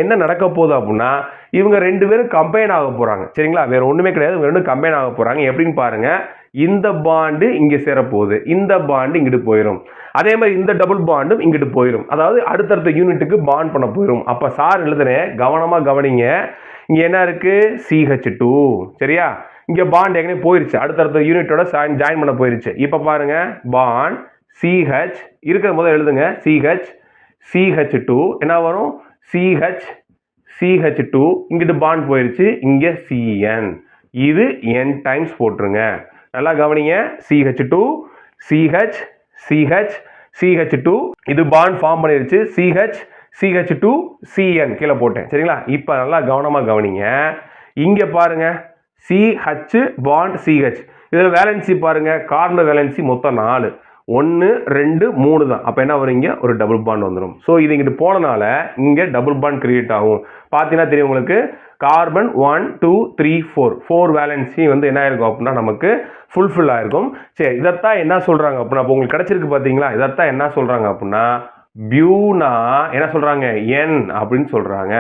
என்ன நடக்க போகுது அப்படின்னா இவங்க 2 பேரும் கம்பைன் ஆக போறாங்க. சரிங்களா? வேற ஒண்ணுமே கிடையாது. இவங்க 2 கம்பைன் ஆக போறாங்க. எப்படின்னு பாருங்க. இந்த பாண்ட் இங்க சேர போகுது. இந்த பாண்ட் இங்கிட்டு போயிடும். அதே மாதிரி இந்த டபுள் பாண்டும் இங்கிட்டு போயிடும். அதாவது அடுத்தடுத்த யூனிட்டுக்கு பாண்ட் பண்ண போயிடும். அப்ப சார் எழுதுறேன், கவனமா கவனிங்க. இங்க என்ன இருக்கு? CH2. சரியா? இங்க பாண்ட் ஏற்கனவே போயிருச்சு. அடுத்தடுத்த யூனிட்டோட ஜாயின் பண்ண போயிருச்சு. இப்ப பாருங்க, பாண்ட் CH இருக்கிற போது எழுதுங்க. CH2 என்ன வரும்? CH2 இங்கிட்டு பாண்ட் போயிருச்சு. இங்க CN. இது n டைம்ஸ் போட்டுருங்க. நல்லா கவனிங்க. CH2 CH CH CH2 இது பாண்ட் ஃபார்ம் பண்ணிருச்சு. CH2 CN கீழே போட்டேன். சரிங்களா? இப்போ நல்லா கவனமா கவனிங்க. இங்க பாருங்க, CH பாண்ட் CH. இதுல வேலன்சி பாருங்க, கார்பன் வேலன்சி மொத்தம் 4. 1 2 3 தான். அப்ப என்ன வரும்? இங்க ஒரு டபுள் பாண்ட் வந்துடும். ஸோ இது இங்கிட்டு போனனால இங்க டபுள் பாண்ட் கிரியேட் ஆகும். பார்த்தீங்கன்னா தெரியும் உங்களுக்கு, கார்பன் 1 2 3 4 வேலன்சி வந்து என்ன ஆயிருக்கும் அப்படின்னா நமக்கு ஃபுல்ஃபில் ஆயிருக்கும். சரி, இதைத்தான் என்ன சொல்றாங்க அப்படின்னா, அப்போ உங்களுக்கு கிடைச்சிருக்கு பார்த்தீங்களா? இதைத்தான் என்ன சொல்றாங்க அப்படின்னா, பியூனா என்ன சொல்றாங்க? N அப்படின்னு சொல்றாங்க.